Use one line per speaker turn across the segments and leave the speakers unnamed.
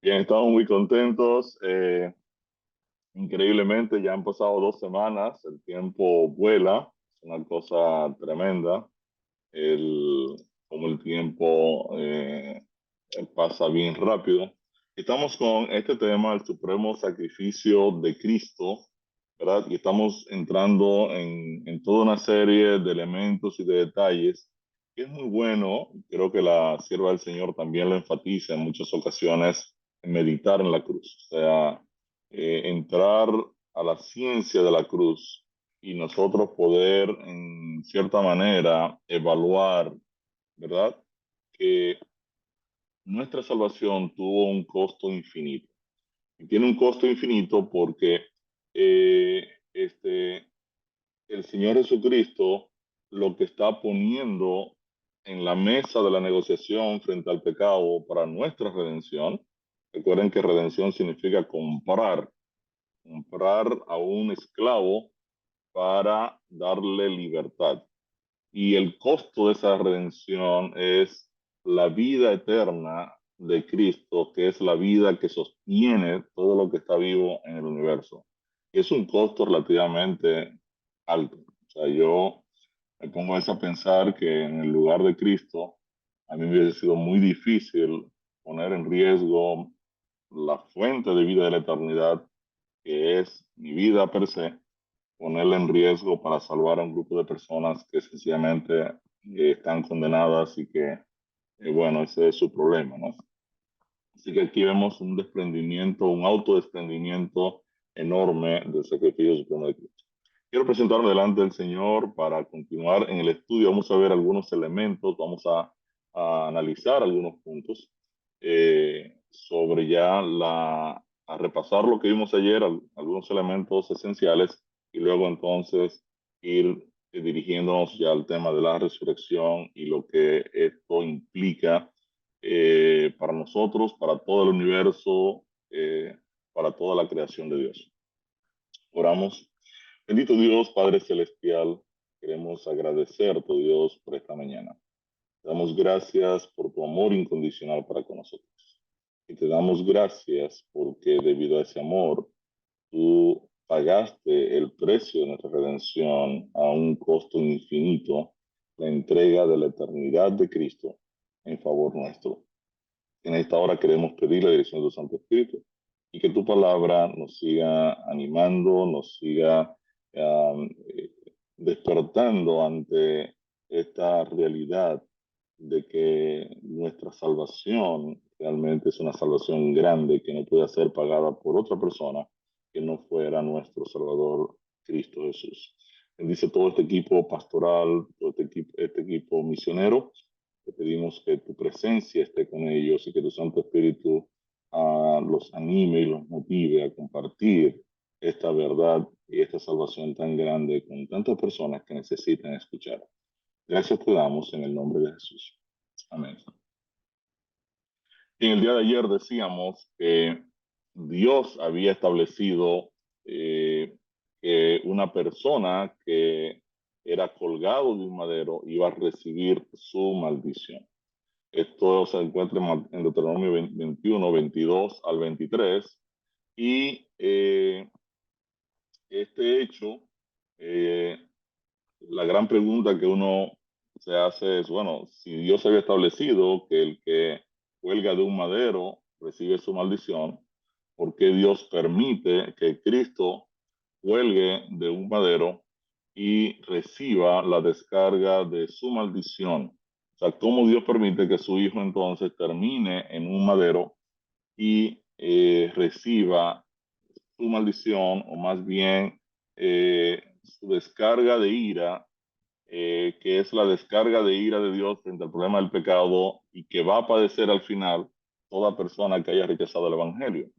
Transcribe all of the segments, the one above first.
Bien, estamos muy contentos. Increíblemente, ya han pasado 2 semanas, el tiempo vuela, es una cosa tremenda. El, Como el tiempo pasa bien rápido. Estamos con este tema, el supremo sacrificio de Cristo, ¿verdad? Y estamos entrando en toda una serie de elementos y de detalles que es muy bueno. Creo que la sierva del Señor también lo enfatiza en muchas ocasiones, en meditar en la cruz, o sea, entrar a la ciencia de la cruz y nosotros poder, en cierta manera, evaluar, ¿verdad? Que nuestra salvación tuvo un costo infinito. Y tiene un costo infinito porque eh, este, el Señor Jesucristo lo que está poniendo en la mesa de la negociación frente al pecado para nuestra redención. Recuerden que redención significa comprar a un esclavo para darle libertad. Y el costo de esa redención es la vida eterna de Cristo, que es la vida que sostiene todo lo que está vivo en el universo. Y es un costo relativamente alto. O sea, yo me pongo a pensar que en el lugar de Cristo, a mí me hubiese sido muy difícil poner en riesgo la fuente de vida de la eternidad, que es mi vida per se, ponerla en riesgo para salvar a un grupo de personas que sencillamente están condenadas y que, bueno, ese es su problema, ¿no? Así que aquí vemos un desprendimiento, un autodesprendimiento enorme del sacrificio supremo de Cristo. Quiero presentarme delante del Señor para continuar en el estudio. Vamos a ver algunos elementos, a analizar algunos puntos sobre a repasar lo que vimos ayer, algunos elementos esenciales, y luego entonces ir dirigiéndonos ya al tema de la resurrección y lo que esto implica para nosotros, para todo el universo, para toda la creación de Dios. Oramos. Bendito Dios, Padre Celestial, queremos agradecerte, Dios, por esta mañana. Te damos gracias por tu amor incondicional para con nosotros. Y te damos gracias porque debido a ese amor, tú pagaste el precio de nuestra redención a un costo infinito, la entrega de la eternidad de Cristo en favor nuestro. En esta hora queremos pedir la dirección de tu Santo Espíritu y que tu palabra nos siga animando, nos siga eh, despertando ante esta realidad de que nuestra salvación realmente es una salvación grande que no puede ser pagada por otra persona que no fuera nuestro Salvador Cristo Jesús. Bendice todo este equipo pastoral, todo este equipo misionero. Te pedimos que tu presencia esté con ellos y que tu Santo Espíritu los anime y los motive a compartir esta verdad y esta salvación tan grande con tantas personas que necesitan escuchar. Gracias te damos en el nombre de Jesús. Amén. Y en el día de ayer decíamos que Dios había establecido que una persona que era colgado de un madero iba a recibir su maldición. Esto se encuentra en Deuteronomio 21, 22 al 23. Y este hecho, eh, la gran pregunta que uno se hace es, bueno, si Dios había establecido que el que cuelga de un madero recibe su maldición, ¿por qué Dios permite que Cristo cuelgue de un madero y reciba la descarga de su maldición? O sea, ¿cómo Dios permite que su hijo entonces termine en un madero y reciba su maldición, o más bien su descarga de ira, que es la descarga de ira de Dios frente al problema del pecado y que va a padecer al final toda persona que haya rechazado el Evangelio?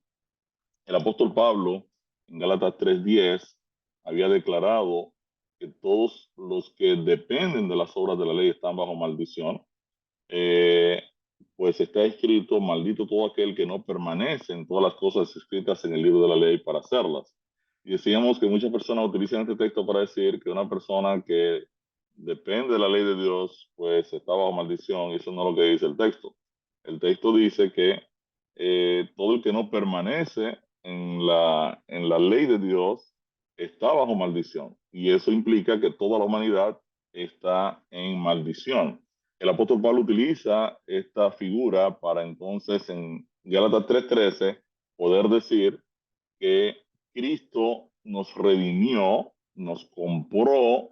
El apóstol Pablo, en Gálatas 3:10, había declarado que todos los que dependen de las obras de la ley están bajo maldición. eh, pues está escrito, maldito todo aquel que no permanece en todas las cosas escritas en el libro de la ley para hacerlas. Y decíamos que muchas personas utilizan este texto para decir que una persona que depende de la ley de Dios, pues está bajo maldición, y eso no es lo que dice el texto. El texto dice que todo el que no permanece en la ley de Dios está bajo maldición. Y eso implica que toda la humanidad está en maldición. El apóstol Pablo utiliza esta figura para entonces en Gálatas 3:13 poder decir que Cristo nos redimió, nos compró,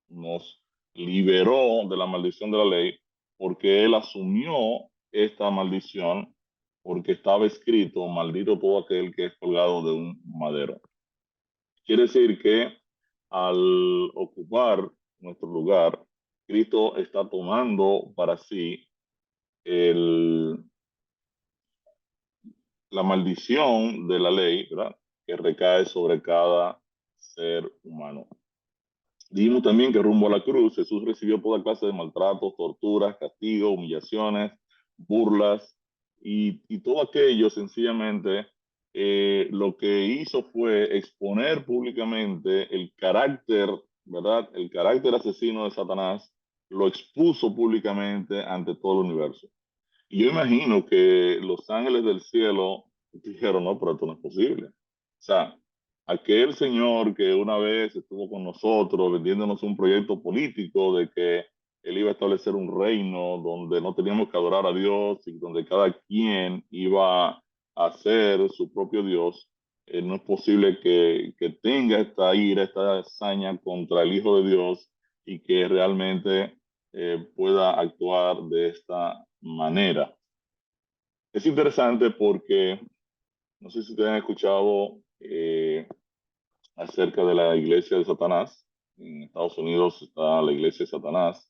nos liberó de la maldición de la ley, porque Él asumió esta maldición, porque estaba escrito, maldito todo aquel que es colgado de un madero. Quiere decir que al ocupar nuestro lugar, Cristo está tomando para sí el, la maldición de la ley, ¿verdad? Que recae sobre cada ser humano. Dijimos también que rumbo a la cruz Jesús recibió toda clase de maltratos, torturas, castigos, humillaciones, burlas y todo aquello sencillamente lo que hizo fue exponer públicamente el carácter, ¿verdad? El carácter asesino de Satanás, lo expuso públicamente ante todo el universo. Y yo imagino que los ángeles del cielo dijeron, no, pero esto no es posible. O sea, aquel señor que una vez estuvo con nosotros vendiéndonos un proyecto político de que él iba a establecer un reino donde no teníamos que adorar a Dios y donde cada quien iba a ser su propio Dios, no es posible que tenga esta ira, esta hazaña contra el Hijo de Dios y que realmente pueda actuar de esta manera. Es interesante porque no sé si te han escuchado acerca de la iglesia de Satanás. En Estados Unidos está la iglesia de Satanás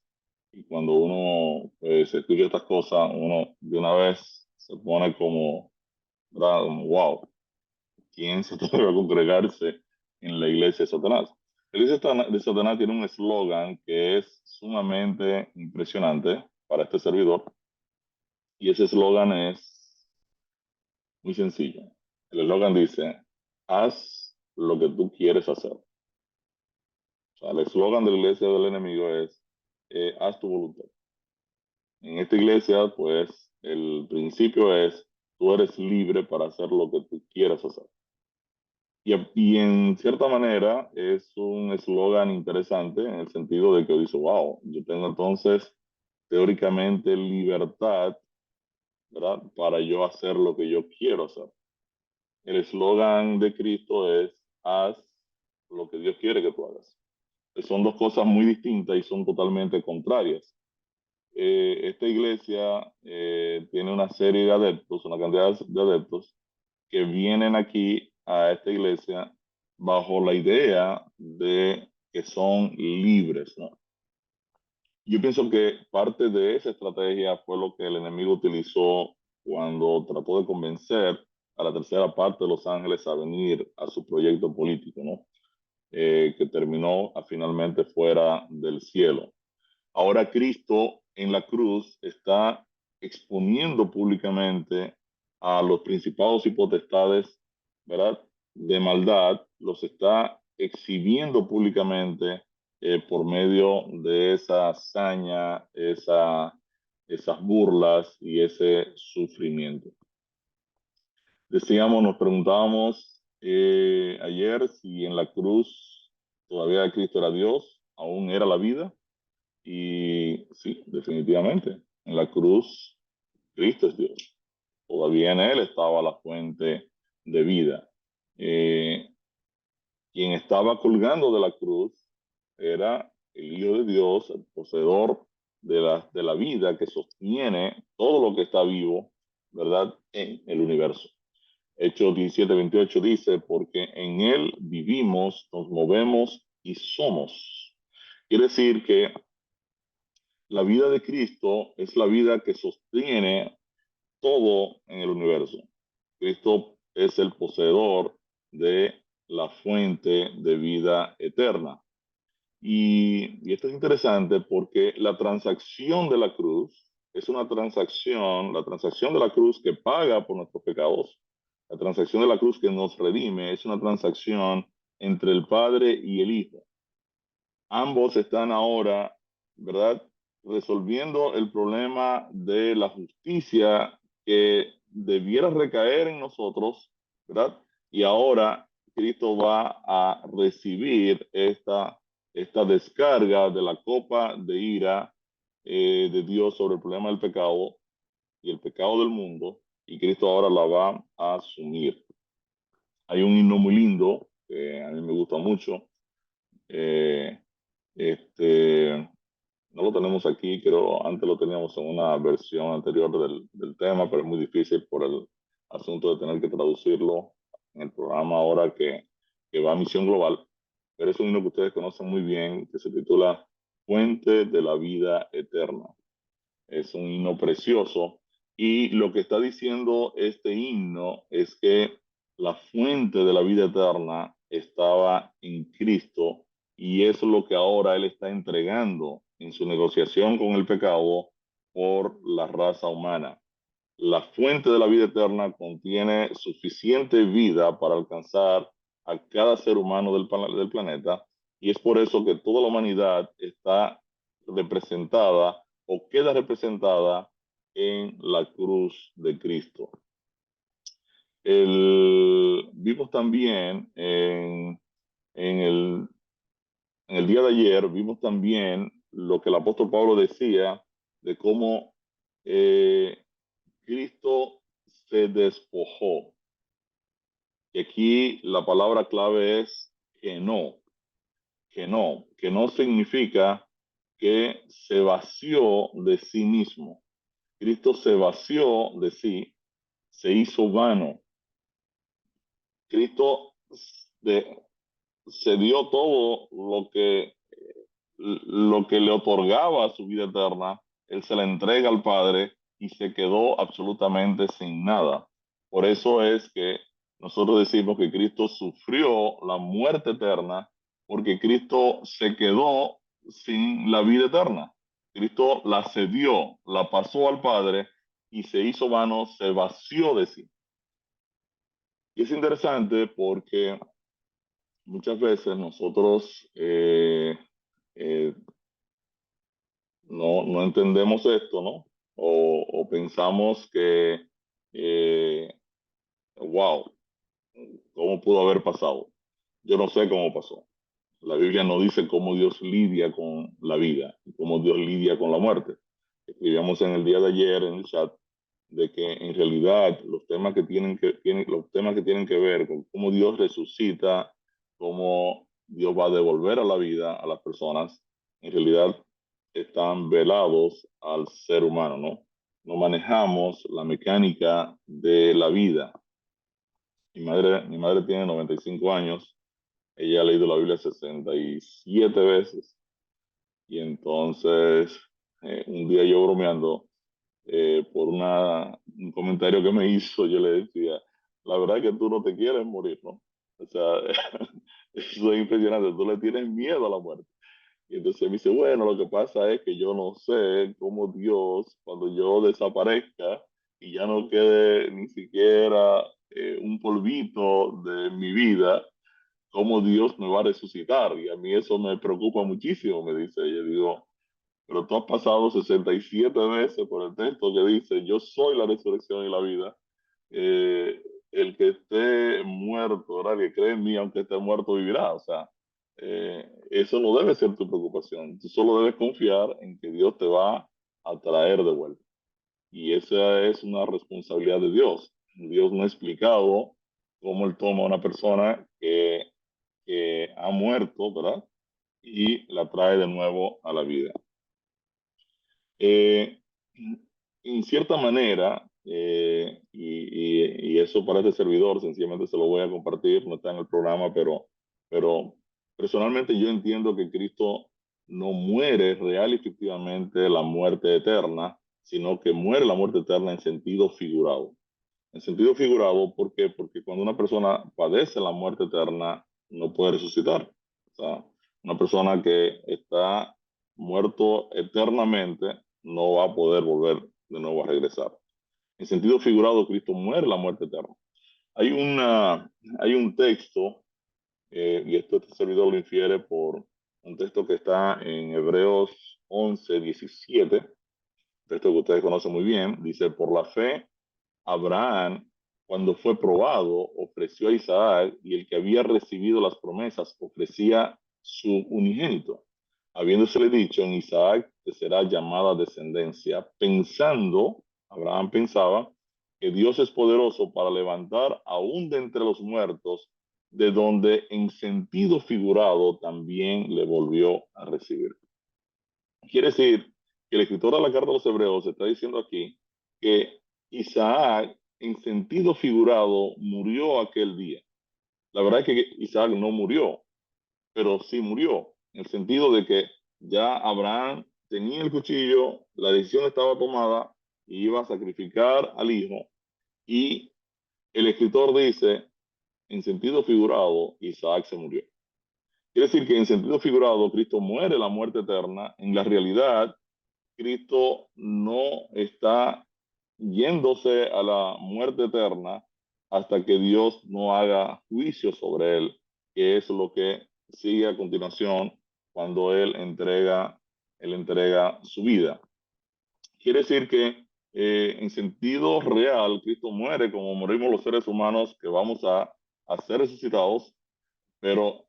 y cuando uno pues, escucha estas cosas, uno de una vez se pone como, ¿verdad? Como, wow, ¿quién se atreve a congregarse en la iglesia de Satanás? La iglesia de Satanás tiene un eslogan que es sumamente impresionante para este servidor y ese eslogan es muy sencillo. El eslogan dice, haz lo que tú quieres hacer. O sea, el eslogan de la iglesia del enemigo es, haz tu voluntad. En esta iglesia, pues, el principio es, tú eres libre para hacer lo que tú quieras hacer. Y en cierta manera es un eslogan interesante en el sentido de que dice, wow, yo tengo entonces teóricamente libertad, ¿verdad? Para yo hacer lo que yo quiero hacer. El eslogan de Cristo es, haz lo que Dios quiere que tú hagas. Son dos cosas muy distintas y son totalmente contrarias. Esta iglesia tiene una serie de adeptos, una cantidad de adeptos que vienen aquí a esta iglesia bajo la idea de que son libres, ¿no? Yo pienso que parte de esa estrategia fue lo que el enemigo utilizó cuando trató de convencer a la tercera parte de los ángeles a venir a su proyecto político, ¿no? Que terminó finalmente fuera del cielo. Ahora Cristo en la cruz está exponiendo públicamente a los principados y potestades, ¿verdad? De maldad, los está exhibiendo públicamente por medio de esa hazaña, esas burlas y ese sufrimiento. Decíamos, nos preguntábamos ayer si en la cruz todavía Cristo era Dios, aún era la vida. Y sí, definitivamente, en la cruz Cristo es Dios. Todavía en Él estaba la fuente de vida. Eh, Quien estaba colgando de la cruz era el Hijo de Dios, el poseedor de la vida que sostiene todo lo que está vivo, ¿verdad? En el universo. Hechos 17:28 dice, porque en Él vivimos, nos movemos y somos. Quiere decir que la vida de Cristo es la vida que sostiene todo en el universo. Cristo es el poseedor de la fuente de vida eterna. Y esto es interesante porque la transacción de la cruz es una transacción, la transacción de la cruz que paga por nuestros pecados, la transacción de la cruz que nos redime, es una transacción entre el Padre y el Hijo. Ambos están ahora, ¿verdad? Resolviendo el problema de la justicia que debiera recaer en nosotros, ¿verdad? Y ahora Cristo va a recibir esta descarga de la copa de ira de Dios sobre el problema del pecado y el pecado del mundo, y Cristo ahora la va a asumir. Hay un himno muy lindo que a mí me gusta mucho. eh, este, no lo tenemos aquí, creo antes lo teníamos en una versión anterior del tema, pero es muy difícil por el asunto de tener que traducirlo en el programa ahora que va a Misión Global. Pero es un himno que ustedes conocen muy bien, que se titula Fuente de la Vida Eterna. Es un himno precioso y lo que está diciendo este himno es que la fuente de la vida eterna estaba en Cristo y es lo que ahora Él está entregando en su negociación con el pecado por la raza humana. La fuente de la vida eterna contiene suficiente vida para alcanzar a cada ser humano del planeta y es por eso que toda la humanidad está representada o queda representada en la cruz de Cristo. Vimos también en en el día de ayer, vimos también lo que el apóstol Pablo decía de cómo Cristo se despojó. Y aquí la palabra clave es que no significa que se vació de sí mismo. Cristo se vació de sí, se hizo vano. Cristo de- se dio todo lo que le otorgaba su vida eterna, Él se la entrega al Padre y se quedó absolutamente sin nada. Por eso es que nosotros decimos que Cristo sufrió la muerte eterna porque Cristo se quedó sin la vida eterna. Cristo la cedió, la pasó al Padre y se hizo vano, se vació de sí. Y es interesante porque muchas veces nosotros eh, no entendemos esto, ¿no? O pensamos que, eh, wow, ¿cómo pudo haber pasado? Yo no sé cómo pasó. La Biblia no dice cómo Dios lidia con la vida, cómo Dios lidia con la muerte. Escribíamos en el día de ayer en el chat de que en realidad los temas que tienen que ver con cómo Dios resucita, cómo Dios va a devolver a la vida a las personas, en realidad están velados al ser humano, ¿no? No manejamos la mecánica de la vida. Mi madre tiene 95 años, ella ha leído la Biblia 67 veces y entonces un día yo bromeando por un comentario que me hizo, yo le decía, la verdad es que tú no te quieres morir, ¿no? O sea, eso es impresionante, tú le tienes miedo a la muerte. Y entonces me dice, bueno, lo que pasa es que yo no sé cómo Dios, cuando yo desaparezca y ya no quede ni siquiera un polvito de mi vida, cómo Dios me va a resucitar. Y a mí eso me preocupa muchísimo, me dice ella. Digo, pero tú has pasado 67 veces por el texto que dice, yo soy la resurrección y la vida. Eh, el que esté muerto, ¿verdad? Que cree en mí, aunque esté muerto, vivirá. O sea, eso no debe ser tu preocupación. Tú solo debes confiar en que Dios te va a traer de vuelta. Y esa es una responsabilidad de Dios. Dios no ha explicado cómo Él toma a una persona que ha muerto, ¿verdad? Y la trae de nuevo a la vida. Eh, en cierta manera, y eso para este servidor, sencillamente se lo voy a compartir, no está en el programa, pero personalmente yo entiendo que Cristo no muere real y efectivamente la muerte eterna, sino que muere la muerte eterna en sentido figurado. En sentido figurado, ¿por qué? Porque cuando una persona padece la muerte eterna, no puede resucitar. O sea, una persona que está muerto eternamente no va a poder volver de nuevo a regresar. En sentido figurado, Cristo muere la muerte eterna. Hay, hay un texto, y esto este servidor lo infiere por un texto que está en Hebreos 11:17, texto que ustedes conocen muy bien, dice, por la fe Abraham, cuando fue probado, ofreció a Isaac, y el que había recibido las promesas ofrecía su unigénito, habiéndosele dicho: en Isaac te será llamada descendencia, pensando, Abraham pensaba, que Dios es poderoso para levantar aún de entre los muertos, de donde en sentido figurado también le volvió a recibir. Quiere decir que el escritor de la carta a los Hebreos está diciendo aquí que Isaac, en sentido figurado, murió aquel día. La verdad es que Isaac no murió, pero sí murió, en el sentido de que ya Abraham tenía el cuchillo, la decisión estaba tomada y iba a sacrificar al hijo, y el escritor dice, en sentido figurado, Isaac se murió. Quiere decir que en sentido figurado, Cristo muere la muerte eterna. En la realidad, Cristo no está yéndose a la muerte eterna hasta que Dios no haga juicio sobre él, que es lo que sigue a continuación cuando él entrega su vida. Quiere decir que en sentido real, Cristo muere como morimos los seres humanos que vamos a ser resucitados, pero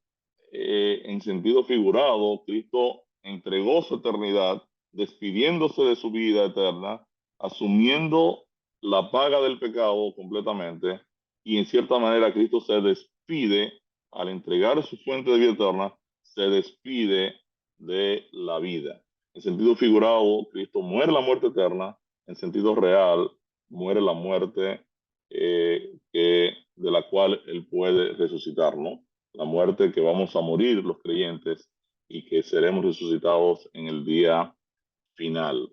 en sentido figurado, Cristo entregó su eternidad, despidiéndose de su vida eterna, asumiendo la paga del pecado completamente, y en cierta manera Cristo se despide, al entregar su fuente de vida eterna, se despide de la vida. En sentido figurado, Cristo muere la muerte eterna; en sentido real, muere la muerte de la cual Él puede resucitar, ¿no? La muerte que vamos a morir los creyentes y que seremos resucitados en el día final.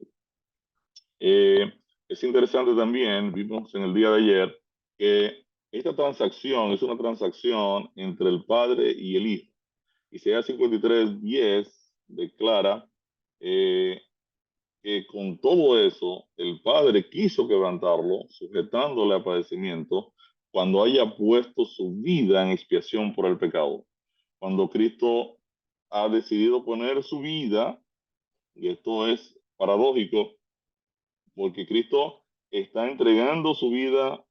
Eh, es interesante también, vimos en el día de ayer, que esta transacción es una transacción entre el Padre y el Hijo. Isaías 53:10 declara eh, que con todo eso el Padre quiso quebrantarlo, sujetándole a padecimiento, cuando haya puesto su vida en expiación por el pecado. Cuando Cristo ha decidido poner su vida, y esto es paradójico, porque Cristo está entregando su vida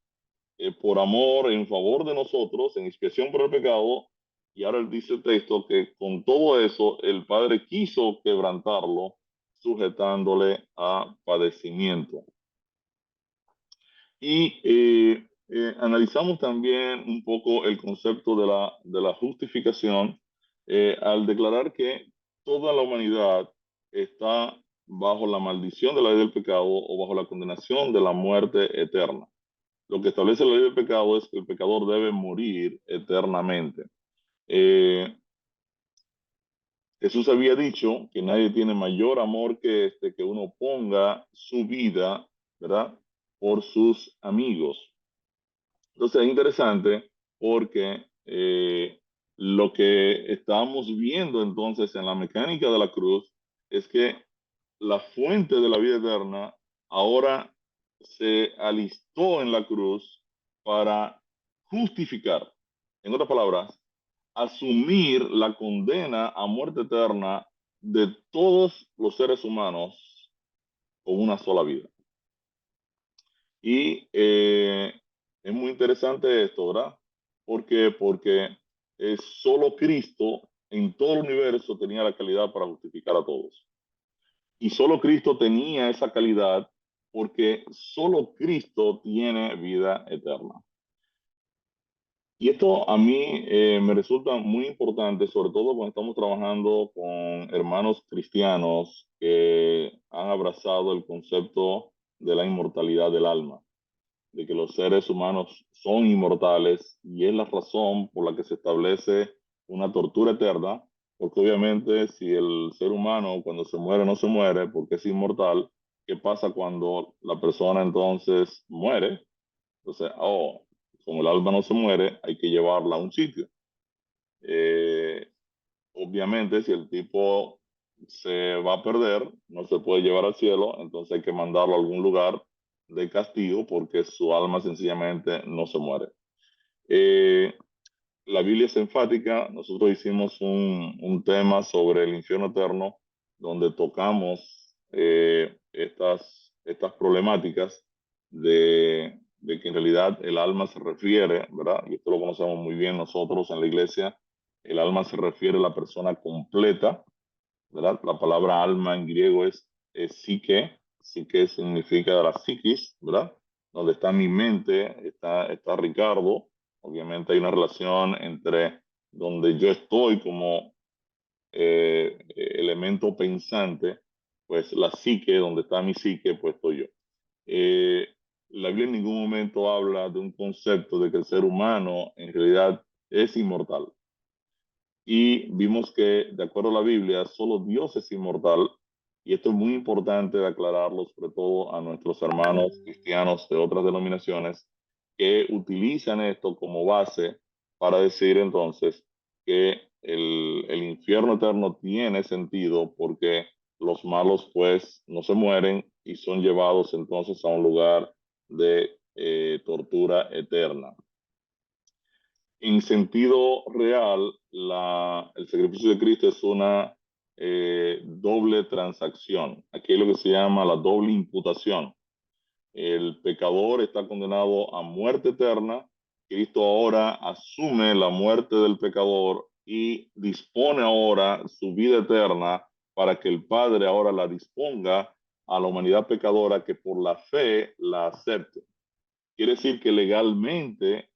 por amor, en favor de nosotros, en expiación por el pecado, y ahora él dice el texto que con todo eso el Padre quiso quebrantarlo, sujetándole a padecimiento. Y analizamos también un poco el concepto de la justificación, al declarar que toda la humanidad está bajo la maldición de la ley del pecado, o bajo la condenación de la muerte eterna. Lo que establece la ley del pecado es que el pecador debe morir eternamente. Eh, Jesús había dicho que nadie tiene mayor amor que este, que uno ponga su vida, ¿verdad?, por sus amigos. Entonces es interesante porque lo que estamos viendo entonces en la mecánica de la cruz es que la fuente de la vida eterna ahora se alistó en la cruz para justificar, en otras palabras, asumir la condena a muerte eterna de todos los seres humanos con una sola vida. Y es muy interesante esto, ¿verdad? ¿Por qué? Porque solo Cristo en todo el universo tenía la calidad para justificar a todos. Y solo Cristo tenía esa calidad porque solo Cristo tiene vida eterna. Y esto a mí me resulta muy importante, sobre todo cuando estamos trabajando con hermanos cristianos que han abrazado el concepto de la inmortalidad del alma, de que los seres humanos son inmortales, y es la razón por la que se establece una tortura eterna, porque obviamente si el ser humano cuando se muere no se muere porque es inmortal, ¿qué pasa cuando la persona entonces muere? Entonces, como el alma no se muere, hay que llevarla a un sitio. Eh, Obviamente, si el tipo se va a perder, no se puede llevar al cielo, entonces hay que mandarlo a algún lugar de castigo porque su alma sencillamente no se muere. Eh, la Biblia es enfática. Nosotros hicimos un tema sobre el infierno eterno, donde tocamos estas problemáticas de que en realidad el alma se refiere, ¿verdad? Y esto lo conocemos muy bien nosotros en la iglesia, el alma se refiere a la persona completa, ¿verdad? La palabra alma en griego es psique, psique significa la psiquis, ¿verdad? Donde está mi mente, está Ricardo. Obviamente hay una relación entre donde yo estoy como elemento pensante, pues la psique, donde está mi psique, pues estoy yo. Eh, la Biblia en ningún momento habla de un concepto de que el ser humano en realidad es inmortal. Y vimos que, de acuerdo a la Biblia, solo Dios es inmortal. Y esto es muy importante de aclararlo, sobre todo a nuestros hermanos cristianos de otras denominaciones, que utilizan esto como base para decir entonces que el infierno eterno tiene sentido porque los malos pues no se mueren y son llevados entonces a un lugar de tortura eterna. En sentido real, el sacrificio de Cristo es una doble transacción. Aquí es lo que se llama la doble imputación. El pecador está condenado a muerte eterna. Cristo ahora asume la muerte del pecador y dispone ahora su vida eterna para que el Padre ahora la disponga a la humanidad pecadora que por la fe la acepte. Quiere decir que legalmente,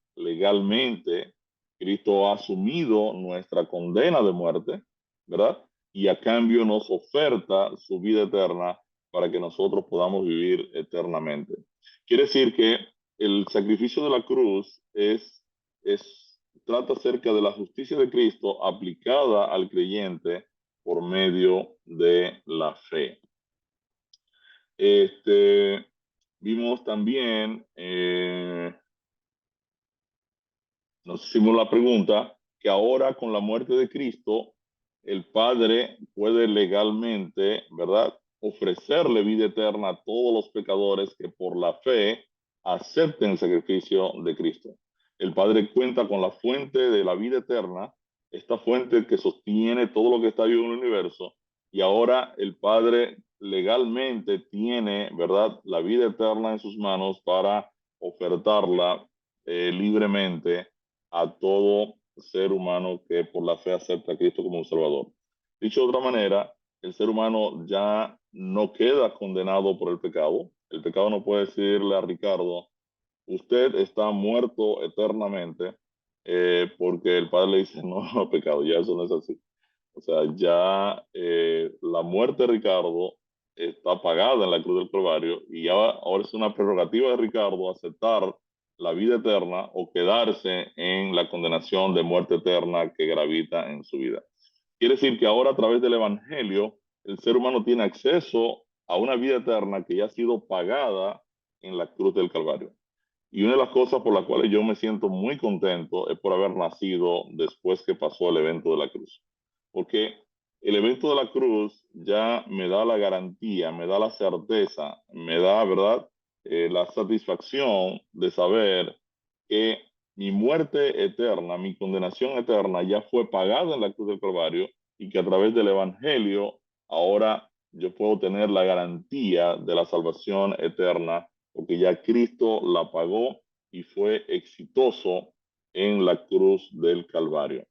Cristo ha asumido nuestra condena de muerte, ¿verdad? Y a cambio nos oferta su vida eterna para que nosotros podamos vivir eternamente. Quiere decir que el sacrificio de la cruz trata acerca de la justicia de Cristo aplicada al creyente por medio de la fe. Vimos también, nos hicimos la pregunta, que ahora con la muerte de Cristo, el Padre puede legalmente, ¿verdad?, ofrecerle vida eterna a todos los pecadores que por la fe acepten el sacrificio de Cristo. El Padre cuenta con la fuente de la vida eterna, esta fuente que sostiene todo lo que está vivo en el universo, y ahora el Padre legalmente tiene, ¿verdad?, la vida eterna en sus manos para ofertarla libremente a todo ser humano que por la fe acepta a Cristo como un Salvador. Dicho de otra manera, el ser humano ya no queda condenado por el pecado. El pecado no puede decirle a Ricardo, usted está muerto eternamente, porque el Padre le dice, no, no, pecado, ya eso no es así. O sea, ya la muerte de Ricardo está pagada en la cruz del Calvario y ya ahora es una prerrogativa de Ricardo aceptar la vida eterna o quedarse en la condenación de muerte eterna que gravita en su vida. Quiere decir que ahora a través del Evangelio el ser humano tiene acceso a una vida eterna que ya ha sido pagada en la cruz del Calvario. Y una de las cosas por las cuales yo me siento muy contento es por haber nacido después que pasó el evento de la cruz. Porque el evento de la cruz ya me da la garantía, me da la certeza, me da, ¿verdad? La satisfacción de saber que mi muerte eterna, mi condenación eterna ya fue pagada en la cruz del Calvario y que a través del Evangelio ahora yo puedo tener la garantía de la salvación eterna porque ya Cristo la pagó y fue exitoso en la cruz del Calvario.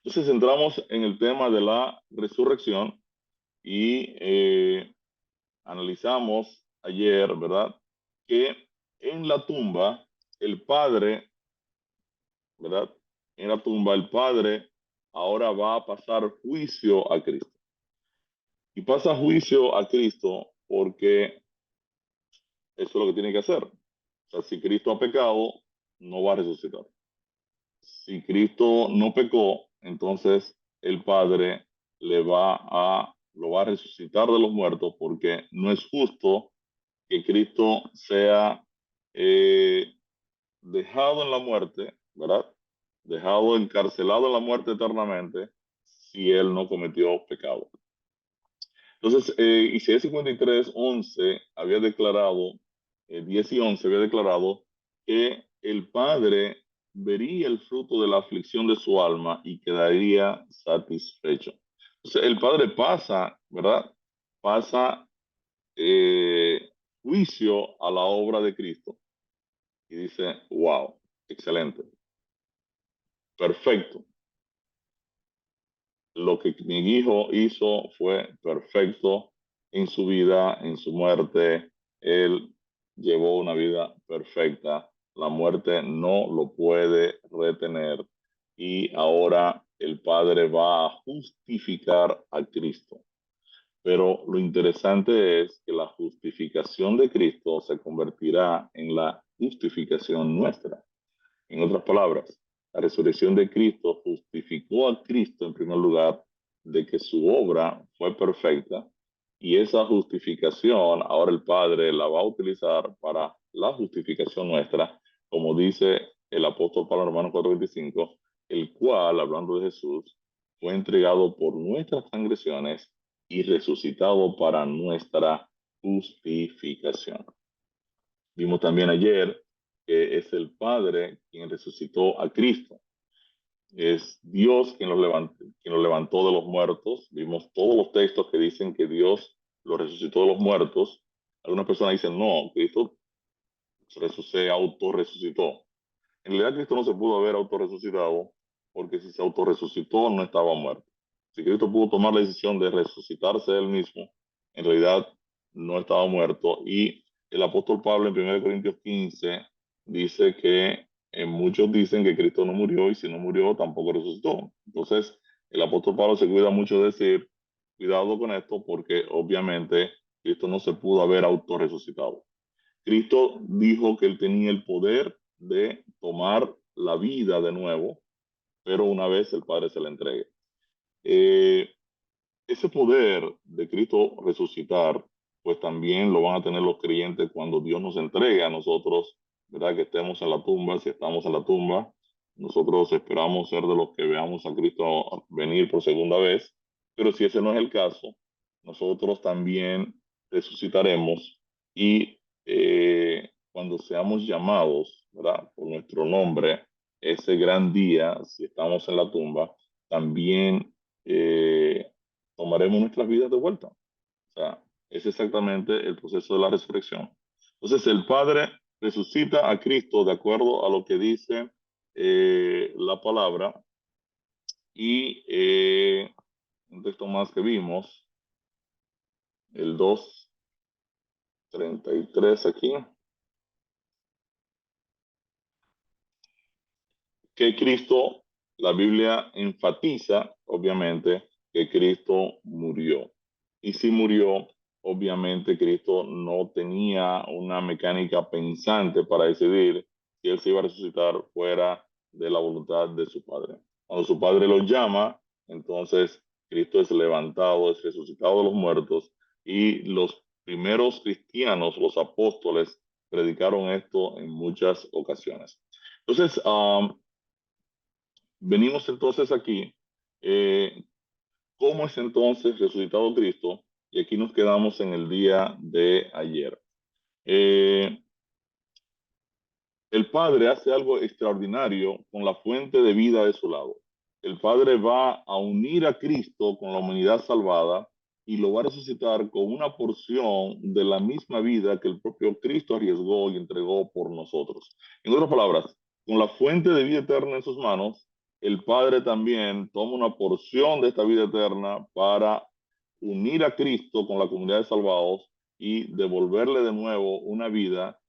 Entonces entramos en el tema de la resurrección y analizamos ayer, ¿verdad? Que en la tumba el Padre, ¿verdad? En la tumba el Padre ahora va a pasar juicio a Cristo. Y pasa juicio a Cristo porque eso es lo que tiene que hacer. O sea, si Cristo ha pecado, no va a resucitar. Si Cristo no pecó, entonces el Padre lo va a resucitar de los muertos porque no es justo que Cristo sea eh, dejado en la muerte, ¿verdad? Dejado encarcelado en la muerte eternamente si él no cometió pecado. Entonces, Isaías 53, 11 había declarado, 10 y 11 había declarado que el Padre vería el fruto de la aflicción de su alma y quedaría satisfecho. Entonces, el Padre pasa, ¿verdad? Pasa juicio a la obra de Cristo. y dice, wow, excelente, perfecto. Lo que mi hijo hizo fue perfecto en su vida, en su muerte. Él llevó una vida perfecta. La muerte no lo puede retener. Y ahora el Padre va a justificar a Cristo. Pero lo interesante es que la justificación de Cristo se convertirá en la justificación nuestra. En otras palabras, la resurrección de Cristo justificó a Cristo en primer lugar de que su obra fue perfecta y esa justificación ahora el Padre la va a utilizar para la justificación nuestra, como dice el apóstol Pablo en Romanos 4:25, el cual, hablando de Jesús, fue entregado por nuestras transgresiones y resucitado para nuestra justificación. Vimos también ayer que es el Padre quien resucitó a Cristo. Es Dios quien lo levantó de los muertos. Vimos todos los textos que dicen que Dios lo resucitó de los muertos. Algunas personas dicen, no, Cristo se autorresucitó. En realidad Cristo no se pudo haber autorresucitado porque si se autorresucitó no estaba muerto. Si Cristo pudo tomar la decisión de resucitarse él mismo, en realidad no estaba muerto. Y el apóstol Pablo en 1 Corintios 15 dice que muchos dicen que Cristo no murió y si no murió tampoco resucitó. Entonces el apóstol Pablo se cuida mucho de decir, cuidado con esto porque obviamente Cristo no se pudo haber autorresucitado. Cristo dijo que él tenía el poder de tomar la vida de nuevo, pero una vez el Padre se la entregue. Eh, Ese poder de Cristo resucitar, pues también lo van a tener los creyentes cuando Dios nos entregue a nosotros, ¿verdad? Que estemos en la tumba, si estamos en la tumba, nosotros esperamos ser de los que veamos a Cristo venir por segunda vez, pero si ese no es el caso, nosotros también resucitaremos y cuando seamos llamados, ¿verdad? Por nuestro nombre, ese gran día, si estamos en la tumba, también tomaremos nuestras vidas de vuelta. O sea, es exactamente el proceso de la resurrección. Entonces, el Padre resucita a Cristo de acuerdo a lo que dice la palabra y un texto más que vimos, el 2:33 aquí, que Cristo, la Biblia enfatiza, obviamente, que Cristo murió. Y si murió, obviamente Cristo no tenía una mecánica pensante para decidir si él se iba a resucitar fuera de la voluntad de su Padre. Cuando su Padre lo llama, entonces Cristo es levantado, es resucitado de los muertos y los primeros cristianos, los apóstoles, predicaron esto en muchas ocasiones. Entonces, venimos entonces aquí. eh, ¿Cómo es entonces resucitado Cristo? Y aquí nos quedamos en el día de ayer. Eh, el Padre hace algo extraordinario con la fuente de vida de su lado. El Padre va a unir a Cristo con la humanidad salvada y lo va a resucitar con una porción de la misma vida que el propio Cristo arriesgó y entregó por nosotros. En otras palabras, con la fuente de vida eterna en sus manos, el Padre también toma una porción de esta vida eterna para unir a Cristo con la comunidad de salvados y devolverle de nuevo una vida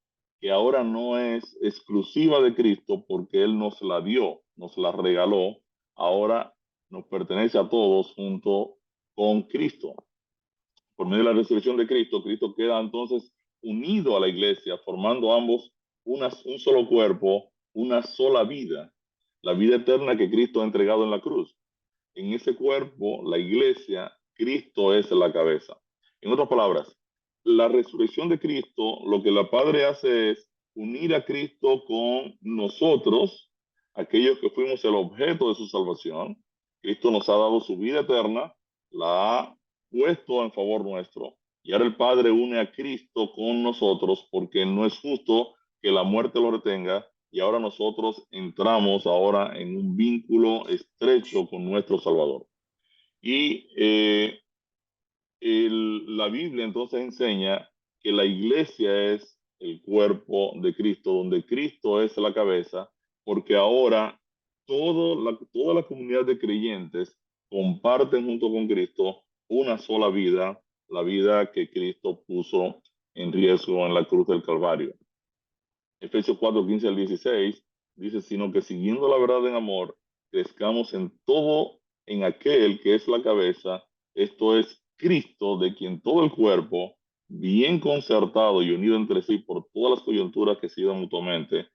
que ahora no es exclusiva de Cristo porque Él nos la dio, nos la regaló, ahora nos pertenece a todos junto con Cristo. Por medio de la resurrección de Cristo, Cristo queda entonces unido a la iglesia, formando ambos un solo cuerpo, una sola vida, la vida eterna que Cristo ha entregado en la cruz. En ese cuerpo, la iglesia, Cristo es la cabeza. En otras palabras, la resurrección de Cristo, lo que la Padre hace es unir a Cristo con nosotros, aquellos que fuimos el objeto de su salvación. Cristo nos ha dado su vida eterna, la ha puesto en favor nuestro. Y ahora el Padre une a Cristo con nosotros porque no es justo que la muerte lo retenga, y ahora nosotros entramos ahora en un vínculo estrecho con nuestro Salvador. Y la Biblia entonces enseña que la iglesia es el cuerpo de Cristo, donde Cristo es la cabeza, porque ahora toda la comunidad de creyentes comparten junto con Cristo una sola vida, la vida que Cristo puso en riesgo en la cruz del Calvario. Efesios 4, 15 al 16 dice, sino que siguiendo la verdad en amor, crezcamos en todo en aquel que es la cabeza, esto es Cristo, de quien todo el cuerpo, bien concertado y unido entre sí por todas las coyunturas que se ayudan mutuamente,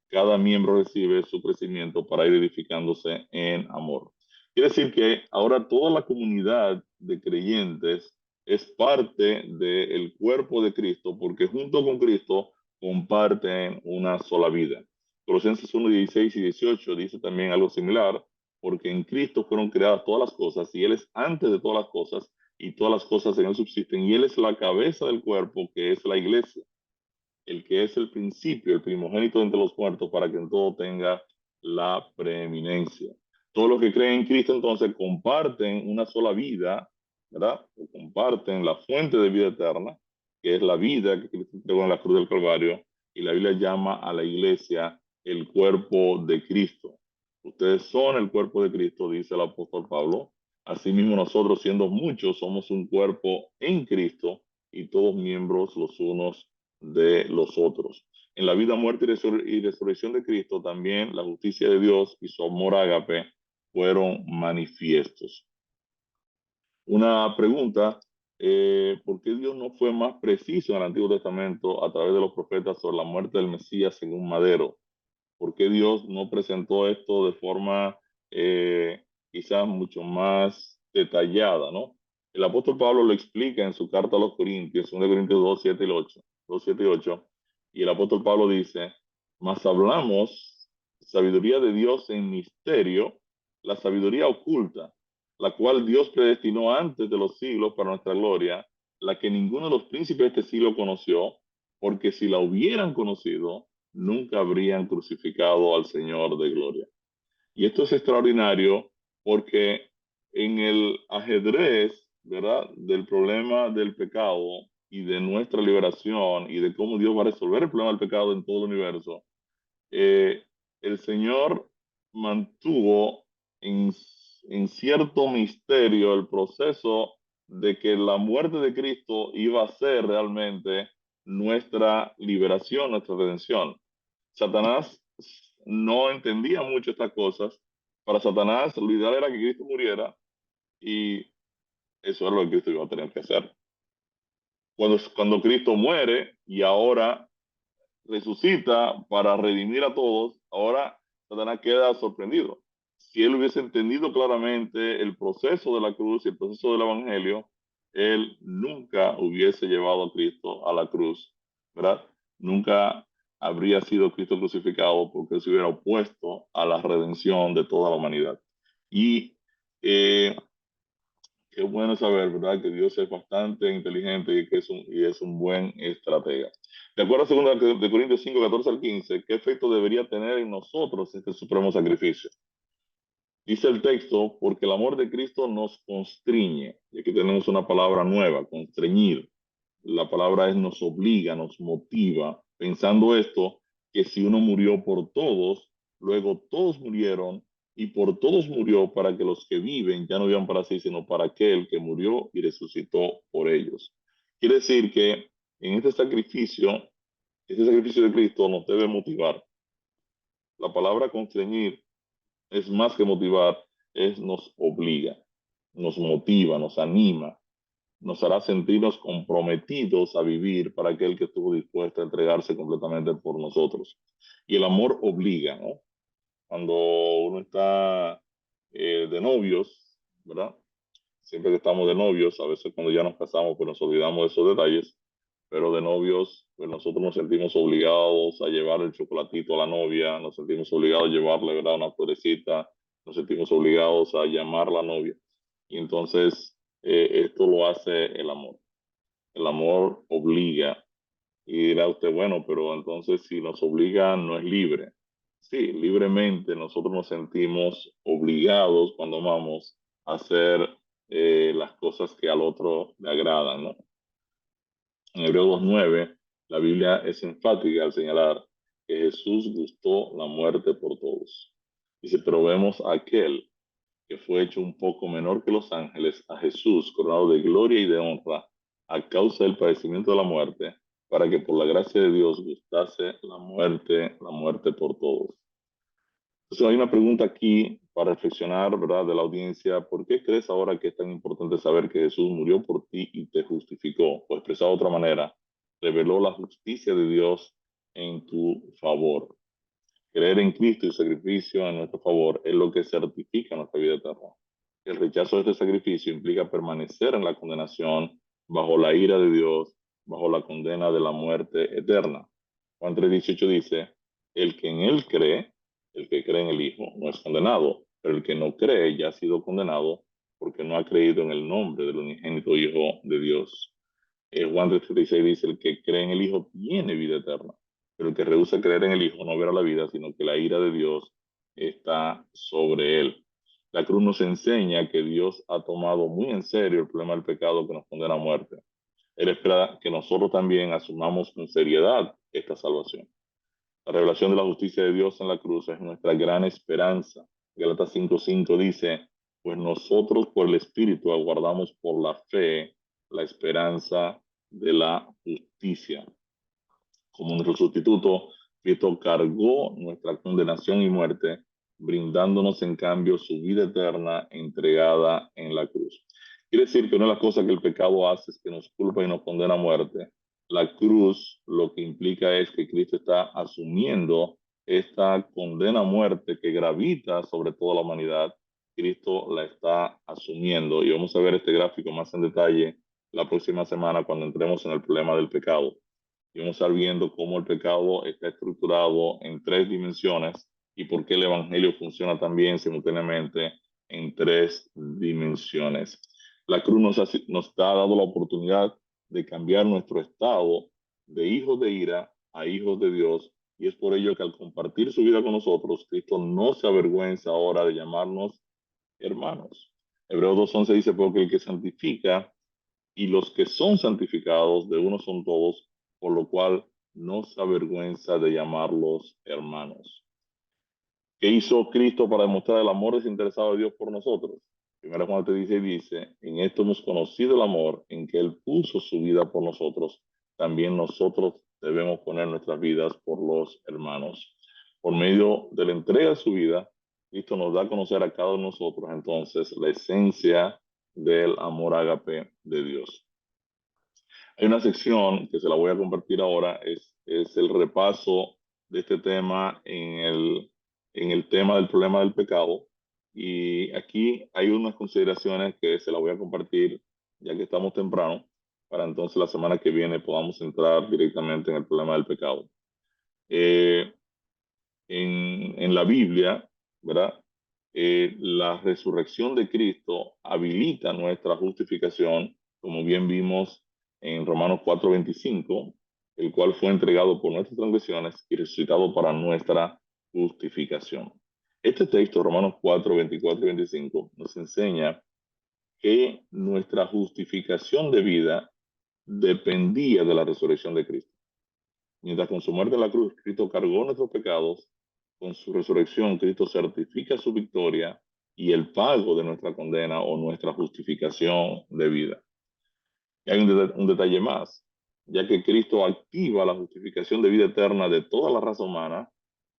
cada miembro recibe su crecimiento para ir edificándose en amor. Quiere decir que ahora toda la comunidad de creyentes es parte del cuerpo de Cristo, porque junto con Cristo comparten una sola vida. Colosenses 1, 16 y 18 dice también algo similar, porque en Cristo fueron creadas todas las cosas y Él es antes de todas las cosas y todas las cosas en Él subsisten y Él es la cabeza del cuerpo que es la iglesia, el que es el principio, el primogénito entre los muertos para que en todo tenga la preeminencia. Todos los que creen en Cristo entonces comparten una sola vida, ¿verdad? O comparten la fuente de vida eterna, que es la vida que Cristo entregó en la cruz del Calvario, y la Biblia llama a la iglesia el cuerpo de Cristo. Ustedes son el cuerpo de Cristo, dice el apóstol Pablo. Asimismo nosotros, siendo muchos, somos un cuerpo en Cristo y todos miembros los unos de los otros. En la vida, muerte y resurrección de Cristo, también la justicia de Dios y su amor ágape fueron manifiestos. Una pregunta, ¿por qué Dios no fue más preciso en el Antiguo Testamento a través de los profetas sobre la muerte del Mesías en un madero? ¿Por qué Dios no presentó esto de forma quizás mucho más detallada, ¿no? El apóstol Pablo lo explica en su carta a los Corintios, 2 Corintios 2, 7 y 8, 2, 7 y 8, y el apóstol Pablo dice, mas hablamos sabiduría de Dios en misterio, la sabiduría oculta, la cual Dios predestinó antes de los siglos para nuestra gloria, la que ninguno de los príncipes de este siglo conoció, porque si la hubieran conocido, nunca habrían crucificado al Señor de gloria. Y esto es extraordinario porque en el ajedrez, ¿verdad?, del problema del pecado y de nuestra liberación y de cómo Dios va a resolver el problema del pecado en todo el universo, eh, el Señor mantuvo en cierto misterio el proceso de que la muerte de Cristo iba a ser realmente nuestra liberación, nuestra redención. Satanás no entendía mucho estas cosas. Para Satanás, lo ideal era que Cristo muriera y eso es lo que Cristo iba a tener que hacer. Cuando Cristo muere y ahora resucita para redimir a todos, ahora Satanás queda sorprendido. Si él hubiese entendido claramente el proceso de la cruz y el proceso del evangelio, él nunca hubiese llevado a Cristo a la cruz, ¿verdad? Nunca habría sido Cristo crucificado porque se hubiera opuesto a la redención de toda la humanidad. Y qué bueno saber, ¿verdad? Que Dios es bastante inteligente y que es un buen estratega. De acuerdo a 2 de Corintios 5, 14 al 15, ¿qué efecto debería tener en nosotros este supremo sacrificio? Dice el texto, porque el amor de Cristo nos constriñe. Y aquí tenemos una palabra nueva, constreñir. La palabra es nos obliga, nos motiva. Pensando esto, que si uno murió por todos, luego todos murieron y por todos murió para que los que viven ya no vivan para sí, sino para aquel que murió y resucitó por ellos. Quiere decir que en este sacrificio de Cristo nos debe motivar. La palabra constreñir es más que motivar, nos obliga, nos motiva, nos anima, nos hará sentirnos comprometidos a vivir para aquel que estuvo dispuesto a entregarse completamente por nosotros. Y el amor obliga, ¿no? Cuando uno está de novios, ¿verdad? Siempre que estamos de novios, a veces cuando ya nos casamos, pues nos olvidamos de esos detalles, pero de novios, pues nosotros nos sentimos obligados a llevar el chocolatito a la novia, nos sentimos obligados a llevarle, ¿verdad?, una florecita, nos sentimos obligados a llamar a la novia. Y entonces, esto lo hace el amor. El amor obliga. Y dirá usted, bueno, pero entonces si nos obliga, no es libre. Sí, libremente nosotros nos sentimos obligados cuando amamos a hacer las cosas que al otro le agradan, ¿no? En Hebreos 2:9 La Biblia es enfática al señalar que Jesús gustó la muerte por todos. Dice, pero vemos a aquel que fue hecho un poco menor que los ángeles, a Jesús, coronado de gloria y de honra, a causa del padecimiento de la muerte, para que por la gracia de Dios gustase la muerte por todos. Entonces hay una pregunta aquí para reflexionar, ¿verdad?, de la audiencia. ¿Por qué crees ahora que es tan importante saber que Jesús murió por ti y te justificó? O expresado de otra manera, reveló la justicia de Dios en tu favor. Creer en Cristo y su sacrificio en nuestro favor es lo que certifica nuestra vida eterna. El rechazo de este sacrificio implica permanecer en la condenación, bajo la ira de Dios, bajo la condena de la muerte eterna. Juan 3:18 dice, el que en él cree, el que cree en el Hijo, no es condenado, pero el que no cree ya ha sido condenado porque no ha creído en el nombre del unigénito Hijo de Dios. Juan 3:36 dice, el que cree en el Hijo tiene vida eterna, pero el que rehúsa creer en el Hijo no verá la vida, sino que la ira de Dios está sobre él. La cruz nos enseña que Dios ha tomado muy en serio el problema del pecado que nos condena a muerte. Él espera que nosotros también asumamos con seriedad esta salvación. La revelación de la justicia de Dios en la cruz es nuestra gran esperanza. Gálatas 5:5 dice, pues nosotros por el Espíritu aguardamos por la fe la esperanza de la justicia. Como nuestro sustituto, Cristo cargó nuestra condenación y muerte, brindándonos en cambio su vida eterna entregada en la cruz. Quiere decir que una de las cosas que el pecado hace es que nos culpa y nos condena a muerte. La cruz lo que implica es que Cristo está asumiendo esta condena a muerte que gravita sobre toda la humanidad. Cristo la está asumiendo y vamos a ver este gráfico más en detalle la próxima semana cuando entremos en el problema del pecado y vamos a estar viendo cómo el pecado está estructurado en tres dimensiones y por qué el Evangelio funciona también simultáneamente en tres dimensiones. La cruz nos ha dado la oportunidad de cambiar nuestro estado de hijos de ira a hijos de Dios y es por ello que al compartir su vida con nosotros, Cristo no se avergüenza ahora de llamarnos hermanos. Hebreos 2:11 dice, porque el que santifica y los que son santificados de uno son todos, por lo cual no se avergüenza de llamarlos hermanos. ¿Qué hizo Cristo para demostrar el amor desinteresado de Dios por nosotros? Primero Juan te dice, en esto hemos conocido el amor, en que Él puso su vida por nosotros. También nosotros debemos poner nuestras vidas por los hermanos. Por medio de la entrega de su vida, Cristo nos da a conocer a cada uno de nosotros entonces la esencia del amor ágape de Dios. Hay una sección que se la voy a compartir ahora, es el repaso de este tema en el tema del problema del pecado. Y aquí hay unas consideraciones que se las voy a compartir ya que estamos temprano, para entonces la semana que viene podamos entrar directamente en el problema del pecado. Eh, en la Biblia, ¿verdad? La resurrección de Cristo habilita nuestra justificación, como bien vimos en Romanos 4:25, el cual fue entregado por nuestras transgresiones y resucitado para nuestra justificación. Este texto, Romanos 4:24 y 25, nos enseña que nuestra justificación de vida dependía de la resurrección de Cristo. Mientras con su muerte en la cruz, Cristo cargó nuestros pecados, con su resurrección, Cristo certifica su victoria y el pago de nuestra condena o nuestra justificación de vida. Y hay un detalle más, ya que Cristo activa la justificación de vida eterna de toda la raza humana,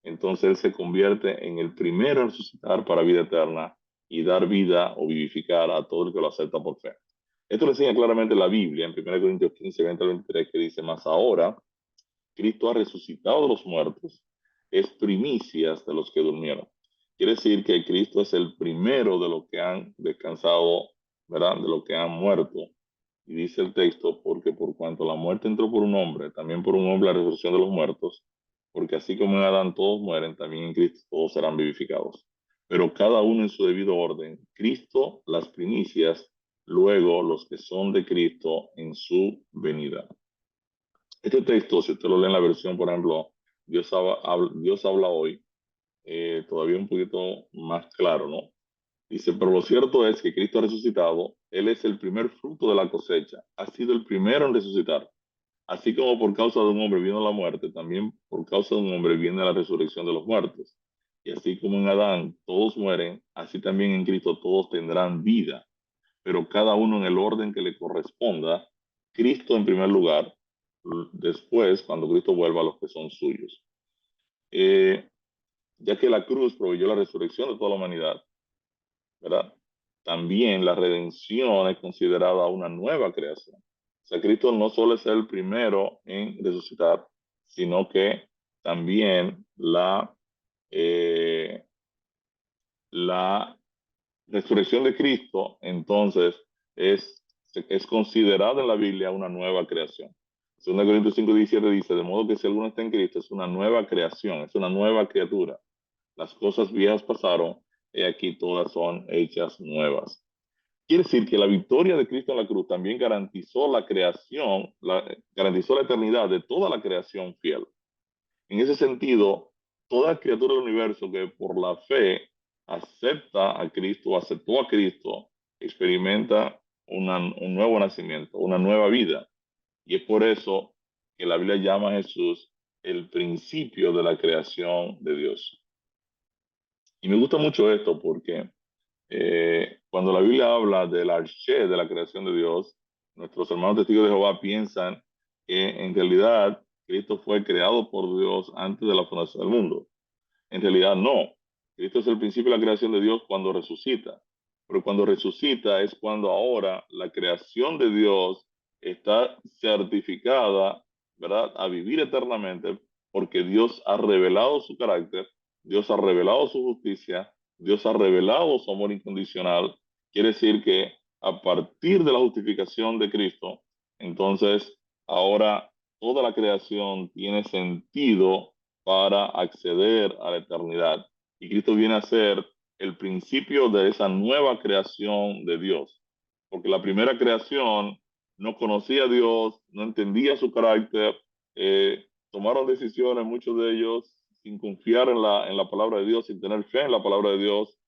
entonces Él se convierte en el primero en resucitar para vida eterna y dar vida o vivificar a todo el que lo acepta por fe. Esto lo enseña claramente la Biblia en 1 Corintios 15, 20 al 23, que dice, más ahora Cristo ha resucitado de los muertos, es primicias de los que durmieron. Quiere decir que Cristo es el primero de los que han descansado, ¿verdad? De los que han muerto. Y dice el texto, porque por cuanto la muerte entró por un hombre, también por un hombre la resurrección de los muertos, porque así como en Adán todos mueren, también en Cristo todos serán vivificados. Pero cada uno en su debido orden. Cristo las primicias, luego los que son de Cristo en su venida. Este texto, si usted lo lee en la versión, por ejemplo, Dios habla hoy, todavía un poquito más claro, ¿no? Dice, pero lo cierto es que Cristo ha resucitado, Él es el primer fruto de la cosecha, ha sido el primero en resucitar. Así como por causa de un hombre vino la muerte, también por causa de un hombre viene la resurrección de los muertos. Y así como en Adán todos mueren, así también en Cristo todos tendrán vida, pero cada uno en el orden que le corresponda. Cristo en primer lugar, después, cuando Cristo vuelva, a los que son suyos. Eh, ya que la cruz proveyó la resurrección de toda la humanidad, ¿verdad? También la redención es considerada una nueva creación. O sea, Cristo no solo es el primero en resucitar, sino que también la resurrección de Cristo, entonces, es considerada en la Biblia una nueva creación. 2 Corintios 5:17 dice, de modo que si alguno está en Cristo, es una nueva creación, es una nueva criatura. Las cosas viejas pasaron, y aquí todas son hechas nuevas. Quiere decir que la victoria de Cristo en la cruz también garantizó la creación, garantizó la eternidad de toda la creación fiel. En ese sentido, toda criatura del universo que por la fe acepta a Cristo, aceptó a Cristo, experimenta un nuevo nacimiento, una nueva vida. Y es por eso que la Biblia llama a Jesús el principio de la creación de Dios. Y me gusta mucho esto porque cuando la Biblia habla del arché de la creación de Dios, nuestros hermanos testigos de Jehová piensan que en realidad Cristo fue creado por Dios antes de la fundación del mundo. En realidad no. Cristo es el principio de la creación de Dios cuando resucita. Pero cuando resucita es cuando ahora la creación de Dios está certificada, ¿verdad?, a vivir eternamente porque Dios ha revelado su carácter, Dios ha revelado su justicia, Dios ha revelado su amor incondicional. Quiere decir que a partir de la justificación de Cristo, entonces ahora toda la creación tiene sentido para acceder a la eternidad. Y Cristo viene a ser el principio de esa nueva creación de Dios. Porque la primera creación no conocía a Dios, no entendía su carácter, tomaron decisiones, muchos de ellos, sin confiar en la palabra de Dios, sin tener fe en la palabra de Dios.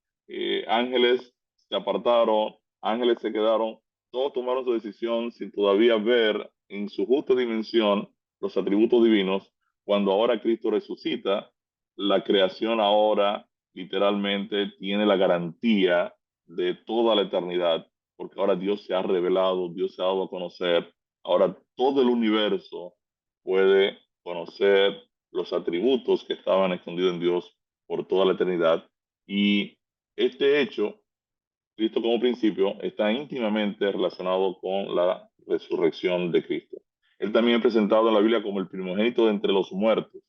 Ángeles se apartaron, ángeles se quedaron, todos tomaron su decisión sin todavía ver en su justa dimensión los atributos divinos. Cuando ahora Cristo resucita, la creación ahora literalmente tiene la garantía de toda la eternidad, porque ahora Dios se ha revelado, Dios se ha dado a conocer, ahora todo el universo puede conocer los atributos que estaban escondidos en Dios por toda la eternidad. Y este hecho, Cristo como principio, está íntimamente relacionado con la resurrección de Cristo. Él también es presentado en la Biblia como el primogénito de entre los muertos,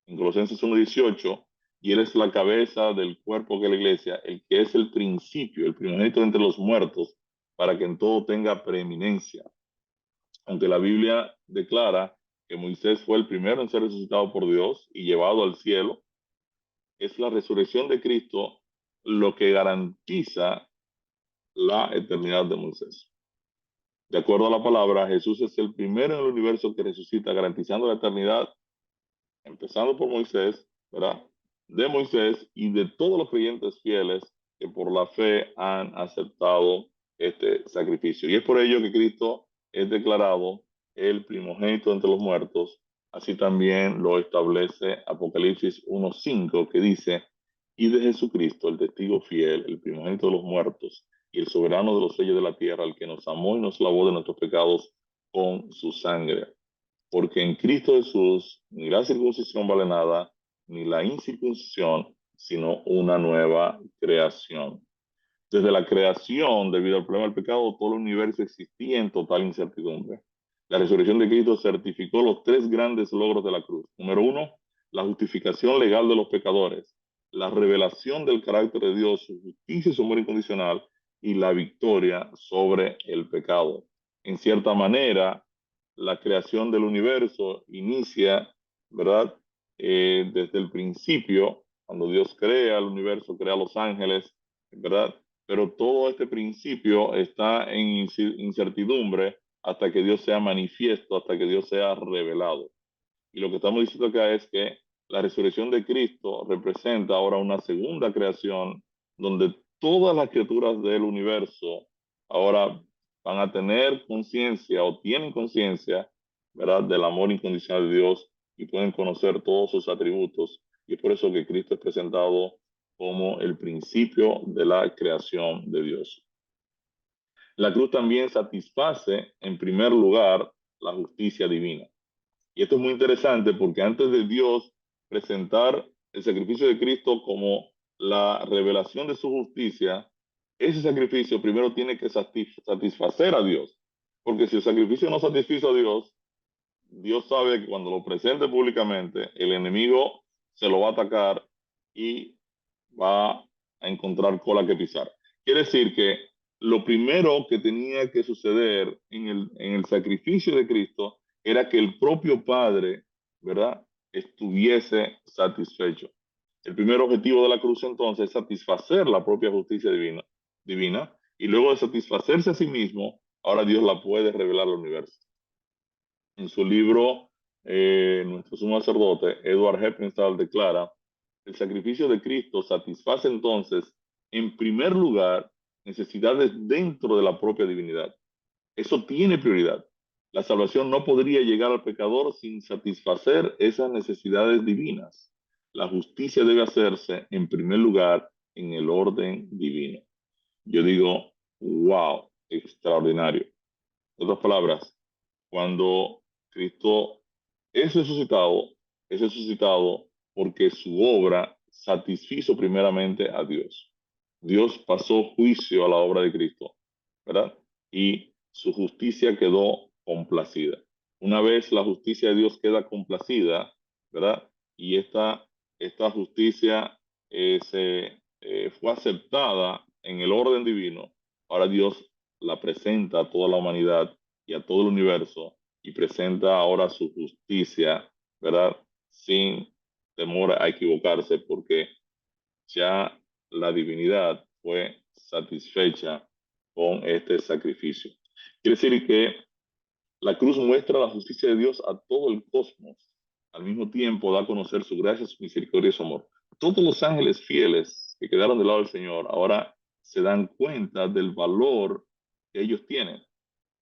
en Colosenses 1:18, y Él es la cabeza del cuerpo que es la iglesia, el que es el principio, el primogénito de entre los muertos, para que en todo tenga preeminencia. Aunque la Biblia declara que Moisés fue el primero en ser resucitado por Dios y llevado al cielo, es la resurrección de Cristo lo que garantiza la eternidad de Moisés. De acuerdo a la palabra, Jesús es el primero en el universo que resucita, garantizando la eternidad, empezando por Moisés, ¿verdad? De Moisés y de todos los creyentes fieles que por la fe han aceptado este sacrificio. Y es por ello que Cristo es declarado el primogénito entre los muertos. Así también lo establece Apocalipsis 1:5, que dice, y de Jesucristo, el testigo fiel, el primogénito de los muertos y el soberano de los reyes de la tierra, el que nos amó y nos lavó de nuestros pecados con su sangre. Porque en Cristo Jesús ni la circuncisión vale nada, ni la incircuncisión, sino una nueva creación. Desde la creación, debido al problema del pecado, todo el universo existía en total incertidumbre. La resurrección de Cristo certificó los tres grandes logros de la cruz. Número uno, la justificación legal de los pecadores, la revelación del carácter de Dios, su justicia y su amor incondicional, y la victoria sobre el pecado. En cierta manera, la creación del universo inicia, ¿verdad? Desde el principio, cuando Dios crea el universo, crea los ángeles, ¿verdad? Pero todo este principio está en incertidumbre hasta que Dios sea manifiesto, hasta que Dios sea revelado. Y lo que estamos diciendo acá es que la resurrección de Cristo representa ahora una segunda creación donde todas las criaturas del universo ahora van a tener conciencia o tienen conciencia ¿verdad? Del amor incondicional de Dios y pueden conocer todos sus atributos. Y es por eso que Cristo es presentado como el principio de la creación de Dios. La cruz también satisface, en primer lugar, la justicia divina. Y esto es muy interesante porque antes de Dios presentar el sacrificio de Cristo como la revelación de su justicia, ese sacrificio primero tiene que satisfacer a Dios. Porque si el sacrificio no satisfizo a Dios, Dios sabe que cuando lo presente públicamente, el enemigo se lo va a atacar y va a encontrar cola que pisar. Quiere decir que lo primero que tenía que suceder en el sacrificio de Cristo era que el propio Padre, ¿verdad?, estuviese satisfecho. El primer objetivo de la cruz entonces es satisfacer la propia justicia divina, y luego de satisfacerse a sí mismo, ahora Dios la puede revelar al universo. En su libro, nuestro sumo sacerdote, Edward Heppenstall, declara: el sacrificio de Cristo satisface entonces, en primer lugar, necesidades dentro de la propia divinidad. Eso tiene prioridad. La salvación no podría llegar al pecador sin satisfacer esas necesidades divinas. La justicia debe hacerse, en primer lugar, en el orden divino. Yo digo, wow, extraordinario. En otras palabras, cuando Cristo es resucitado porque su obra satisfizo primeramente a Dios. Dios pasó juicio a la obra de Cristo, ¿verdad? Y su justicia quedó complacida. Una vez la justicia de Dios queda complacida, ¿verdad? Y esta justicia fue aceptada en el orden divino, ahora Dios la presenta a toda la humanidad y a todo el universo y presenta ahora su justicia, ¿verdad? Sin temor a equivocarse, porque ya la divinidad fue satisfecha con este sacrificio. Quiere decir que la cruz muestra la justicia de Dios a todo el cosmos. Al mismo tiempo da a conocer su gracia, su misericordia y su amor. Todos los ángeles fieles que quedaron del lado del Señor ahora se dan cuenta del valor que ellos tienen,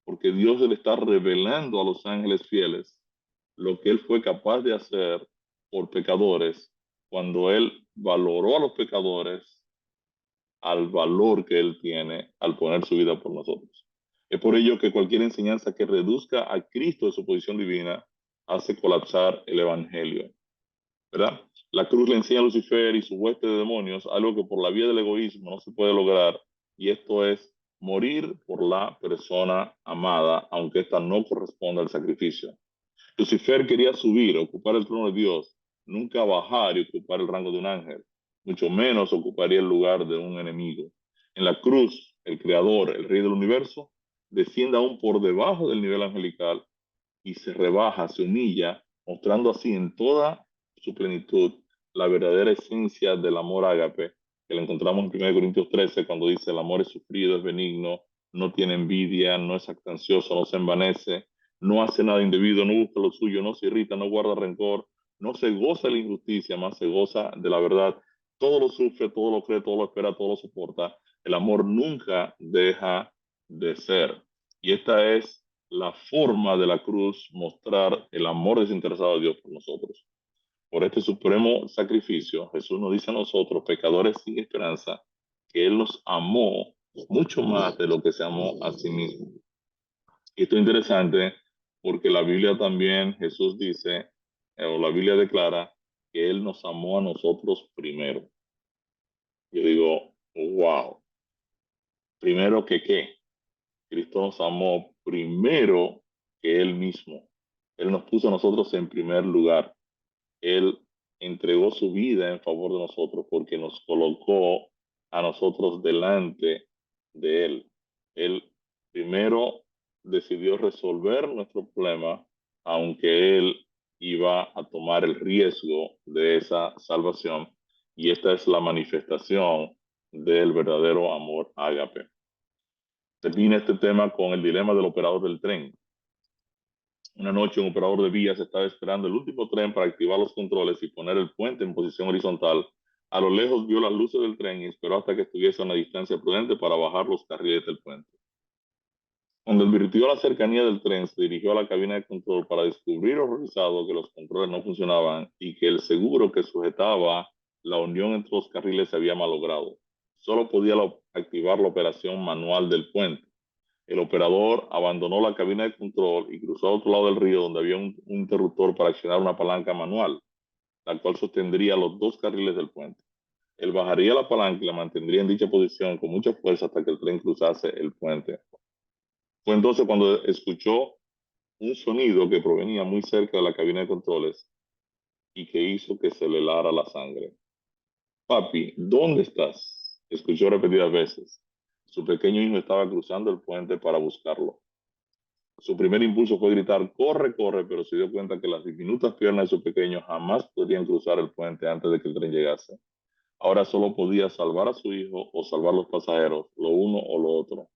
porque Dios le está revelando a los ángeles fieles lo que Él fue capaz de hacer por pecadores cuando Él valoró a los pecadores al valor que Él tiene al poner su vida por nosotros. Es por ello que cualquier enseñanza que reduzca a Cristo de su posición divina hace colapsar el Evangelio, ¿verdad? La cruz le enseña a Lucifer y su hueste de demonios algo que por la vía del egoísmo no se puede lograr, y esto es morir por la persona amada, aunque ésta no corresponda al sacrificio. Lucifer quería subir, ocupar el trono de Dios, nunca bajar y ocupar el rango de un ángel, mucho menos ocuparía el lugar de un enemigo. En la cruz, el Creador, el Rey del universo, desciende aún por debajo del nivel angelical y se rebaja, se humilla, mostrando así en toda su plenitud la verdadera esencia del amor ágape, que lo encontramos en 1 Corintios 13, cuando dice: el amor es sufrido, es benigno, no tiene envidia, no es jactancioso, no se envanece, no hace nada indebido, no busca lo suyo, no se irrita, no guarda rencor, no se goza de la injusticia, más se goza de la verdad. Todo lo sufre, todo lo cree, todo lo espera, todo lo soporta. El amor nunca deja de ser. Y esta es la forma de la cruz mostrar el amor desinteresado de Dios por nosotros. Por este supremo sacrificio, Jesús nos dice a nosotros, pecadores sin esperanza, que Él nos amó mucho más de lo que se amó a sí mismo. Y esto es interesante porque la Biblia también, Jesús dice, o la Biblia declara, que Él nos amó a nosotros primero. Yo digo, wow, primero que qué. Cristo nos amó primero que Él mismo. Él nos puso a nosotros en primer lugar. Él entregó su vida en favor de nosotros porque nos colocó a nosotros delante de Él. Él primero decidió resolver nuestro problema, aunque Él iba a tomar el riesgo de esa salvación. Y esta es la manifestación del verdadero amor ágape. Termina este tema con el dilema del operador del tren. Una noche un operador de vías estaba esperando el último tren para activar los controles y poner el puente en posición horizontal. A lo lejos vio las luces del tren y esperó hasta que estuviese a una distancia prudente para bajar los carriles del puente. Cuando advirtió la cercanía del tren, se dirigió a la cabina de control para descubrir horrorizado que los controles no funcionaban y que el seguro que sujetaba la unión entre los carriles se había malogrado. Solo podía activar la operación manual del puente. El operador abandonó la cabina de control y cruzó a otro lado del río donde había un interruptor para accionar una palanca manual, la cual sostendría los dos carriles del puente. Él bajaría la palanca y la mantendría en dicha posición con mucha fuerza hasta que el tren cruzase el puente. Fue entonces cuando escuchó un sonido que provenía muy cerca de la cabina de controles y que hizo que se le helara la sangre. Papi, ¿dónde estás? Escuchó repetidas veces. Su pequeño hijo estaba cruzando el puente para buscarlo. Su primer impulso fue gritar, corre, corre, pero se dio cuenta que las diminutas piernas de su pequeño jamás podrían cruzar el puente antes de que el tren llegase. Ahora solo podía salvar a su hijo o salvar a los pasajeros, lo uno o lo otro.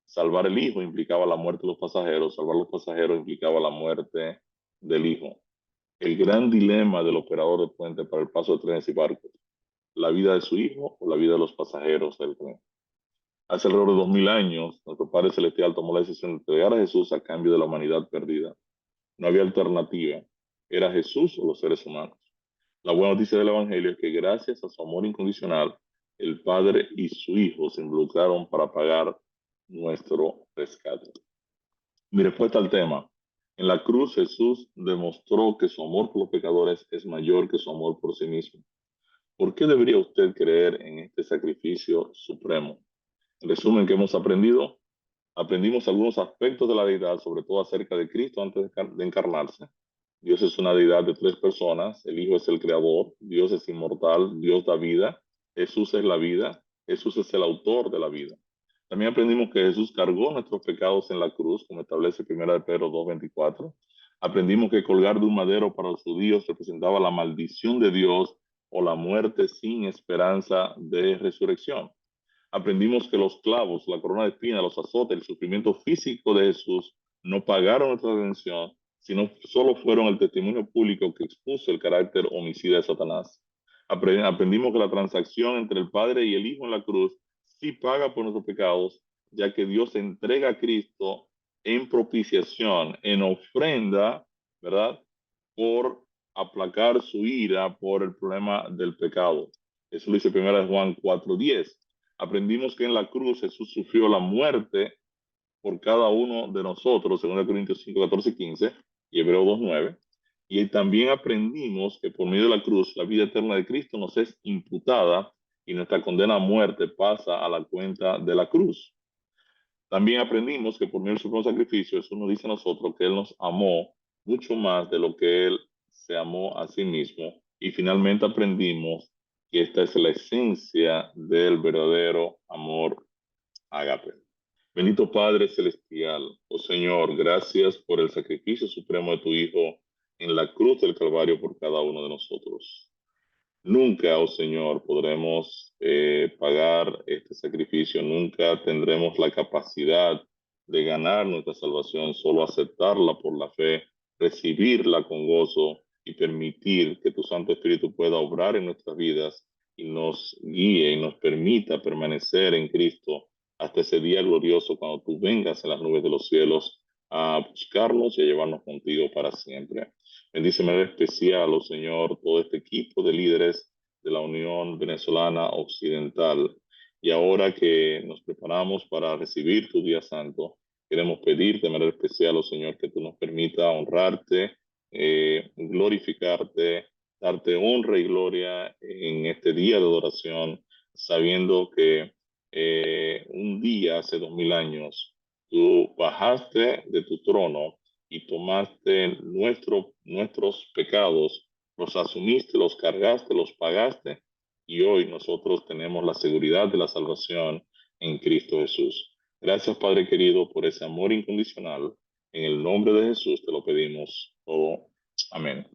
Salvar el hijo implicaba la muerte de los pasajeros, salvar los pasajeros implicaba la muerte del hijo. El gran dilema del operador de puente para el paso de trenes y barcos, la vida de su hijo o la vida de los pasajeros del tren. Hace alrededor de 2000 años, nuestro Padre Celestial tomó la decisión de entregar a Jesús a cambio de la humanidad perdida. No había alternativa. Era Jesús o los seres humanos. La buena noticia del Evangelio es que gracias a su amor incondicional, el Padre y su Hijo se involucraron para pagar nuestro rescate. Mi respuesta al tema. En la cruz Jesús demostró que su amor por los pecadores es mayor que su amor por sí mismo. ¿Por qué debería usted creer en este sacrificio supremo? En resumen, ¿qué hemos aprendido? Aprendimos algunos aspectos de la deidad, sobre todo acerca de Cristo antes de encarnarse. Dios es una deidad de tres personas, el Hijo es el creador, Dios es inmortal, Dios da vida, Jesús es la vida, Jesús es el autor de la vida. También aprendimos que Jesús cargó nuestros pecados en la cruz, como establece 1 de Pedro 2:24. Aprendimos que colgar de un madero para los judíos representaba la maldición de Dios o la muerte sin esperanza de resurrección. Aprendimos que los clavos, la corona de espinas, los azotes, el sufrimiento físico de Jesús no pagaron nuestra redención, sino solo fueron el testimonio público que expuso el carácter homicida de Satanás. Aprendimos que la transacción entre el Padre y el Hijo en la cruz sí paga por nuestros pecados, ya que Dios entrega a Cristo en propiciación, en ofrenda, ¿verdad? Por aplacar su ira por el problema del pecado. Eso lo dice 1 Juan 4:10. Aprendimos que en la cruz Jesús sufrió la muerte por cada uno de nosotros, 2 Corintios 5, 14, 15 y Hebreos 2:9. Y también aprendimos que por medio de la cruz la vida eterna de Cristo nos es imputada y nuestra condena a muerte pasa a la cuenta de la cruz. También aprendimos que por medio de su propio sacrificio, eso nos dice a nosotros que Él nos amó mucho más de lo que Él se amó a sí mismo. Y finalmente aprendimos que esta es la esencia del verdadero amor ágape. Bendito Padre Celestial, oh Señor, gracias por el sacrificio supremo de tu Hijo en la cruz del Calvario por cada uno de nosotros. Nunca, oh Señor, podremos pagar este sacrificio, nunca tendremos la capacidad de ganar nuestra salvación, solo aceptarla por la fe, recibirla con gozo y permitir que tu Santo Espíritu pueda obrar en nuestras vidas y nos guíe y nos permita permanecer en Cristo hasta ese día glorioso cuando tú vengas en las nubes de los cielos a buscarnos y a llevarnos contigo para siempre. Bendice de manera especial, oh Señor, todo este equipo de líderes de la Unión Venezolana Occidental. Y ahora que nos preparamos para recibir tu día santo, queremos pedirte de manera especial, oh Señor, que tú nos permita honrarte, glorificarte, darte honra y gloria en este día de adoración, sabiendo que un día hace 2000 años tú bajaste de tu trono y tomaste nuestros pecados, los asumiste, los cargaste, los pagaste, y hoy nosotros tenemos la seguridad de la salvación en Cristo Jesús. Gracias, Padre querido, por ese amor incondicional. En el nombre de Jesús te lo pedimos todo. Amén.